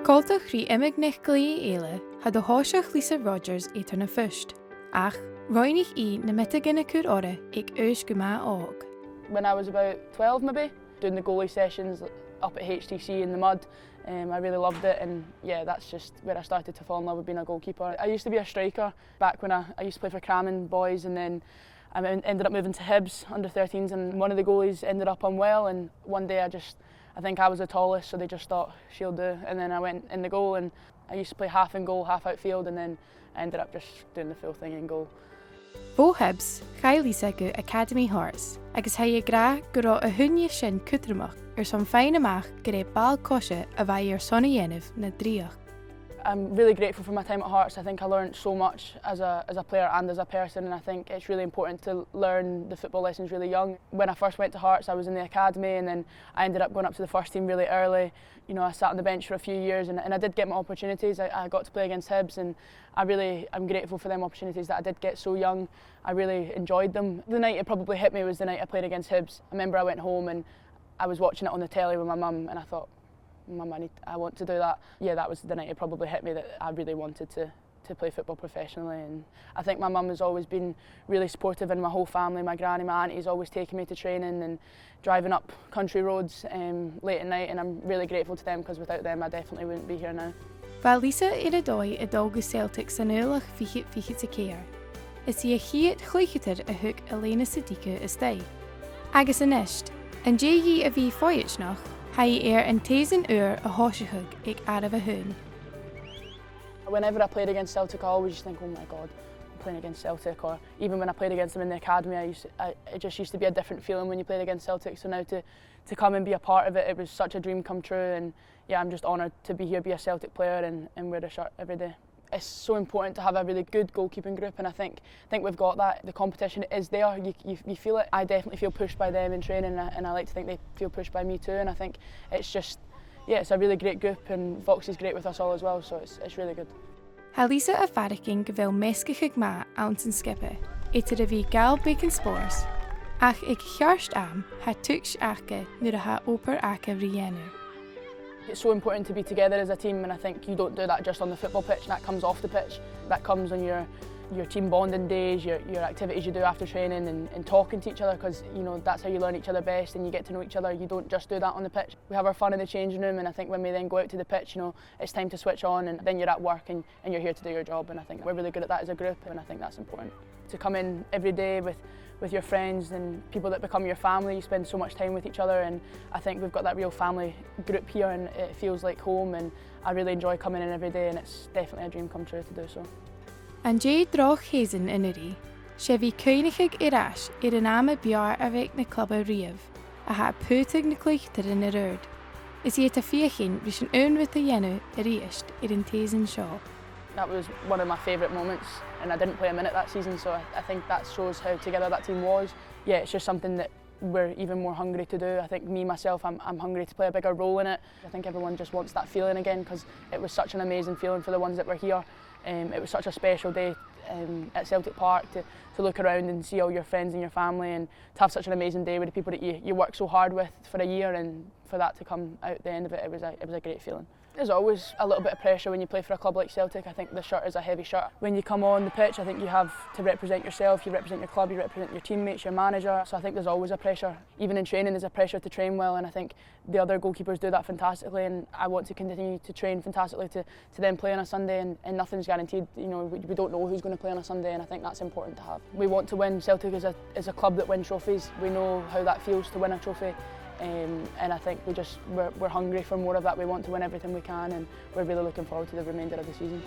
Cáltach rí neach-glèidhidh eile had a Celtic Lisa Rodgers étar na fust, ach roinnich na mitagin cúr ora ag go ág. When I was about 12 maybe, doing the goalie sessions up at HTC in the mud, I really loved it, and yeah, that's just where I started to fall in love with being a goalkeeper. I used to be a striker back when I used to play for Crammon boys, and then I ended up moving to Hibs under 13s, and one of the goalies ended up unwell, and one day I think I was the tallest, so they just thought she'll do, and then I went in the goal, and I used to play half in goal, half outfield, and then I ended up just doing the full thing in goal. Bó Hibs, chai Lisa go Academy Hearts, agus ha gra go rá a hunne sin cutramach son féin amach go ré ball cosise a bhaid ar sonna dhéanamh na dríoch. I'm really grateful for my time at Hearts. I think I learned so much as a player and as a person, and I think it's really important to learn the football lessons really young. When I first went to Hearts, I was in the academy, and then I ended up going up to the first team really early. You know, I sat on the bench for a few years, and I did get my opportunities. I got to play against Hibs, and I'm grateful for them opportunities that I did get so young. I really enjoyed them. The night it probably hit me was the night I played against Hibs. I remember I went home and I was watching it on the telly with my mum, and I thought, Mum, I want to do that. Yeah, that was the night it probably hit me that I really wanted to play football professionally. And I think my mum has always been really supportive, and my whole family, my granny, my aunties, always taking me to training and driving up country roads late at night, and I'm really grateful to them, because without them I definitely wouldn't be here now. Bha Lisa a dói a dul go Celtic san ullach fiche a céir. Is hi a chiad chluichetar a hook Elena Siddiqua is day. Agus a nist, an dé a bhí foiitnach, ha an t-seusan a hoisithug ag arab a hun. Whenever I played against Celtic, I always just think, oh my God, I'm playing against Celtic. Or even when I played against them in the academy, it just used to be a different feeling when you played against Celtic. So now to come and be a part of it, it was such a dream come true. And yeah, I'm just honoured to be here, be a Celtic player, and wear the shirt every day. It's so important to have a really good goalkeeping group, and I think we've got that. The competition is there, you feel it. I definitely feel pushed by them in training, and I like to think they feel pushed by me too, and I think it's just, yeah, it's a really great group, and Foxy's great with us all as well, so it's really good. Ha Lisa a faraching go bhfuil meisceach má ann skippe, étar a bhí gal bacon spores, ach ag chearst ha tugs acha nuair a ha óper acha bhríanú. It's so important to be together as a team, and I think you don't do that just on the football pitch. That comes off the pitch. That comes on your team bonding days, your activities you do after training, and talking to each other, because you know that's how you learn each other best and you get to know each other. You don't just do that on the pitch. We have our fun in the changing room, and I think when we then go out to the pitch, you know, it's time to switch on, and then you're at work and you're here to do your job, and I think we're really good at that as a group, and I think that's important. To come in every day with your friends and people that become your family, you spend so much time with each other, and I think we've got that real family group here, and it feels like home, and I really enjoy coming in every day, and it's definitely a dream come true to do so. An dé droch hésan in iri, sé bhí cúineach iras an ama bear a bheith na clubba riamh, a ha pútig na clúichtar in a rúd. Is hi a fiachin rís an unmhut a dhéanú a ríist an t-seusan seo. That was one of my favourite moments, and I didn't play a minute that season, so I think that shows how together that team was. Yeah, it's just something that we're even more hungry to do. I think myself, I'm hungry to play a bigger role in it. I think everyone just wants that feeling again, because it was such an amazing feeling for the ones that were here. It was such a special day at Celtic Park to look around and see all your friends and your family, and to have such an amazing day with the people that you work so hard with for a year, and for that to come out at the end of it, it was a great feeling. There's always a little bit of pressure when you play for a club like Celtic. I think the shirt is a heavy shirt. When you come on the pitch, I think you have to represent yourself, you represent your club, you represent your teammates, your manager. So I think there's always a pressure. Even in training, there's a pressure to train well, and I think the other goalkeepers do that fantastically, and I want to continue to train fantastically to then play on a Sunday, and nothing's guaranteed. You know, we don't know who's going to play on a Sunday, and I think that's important to have. We want to win. Celtic is a club that wins trophies. We know how that feels to win a trophy. And I think we're hungry for more of that. We want to win everything we can, and we're really looking forward to the remainder of the season.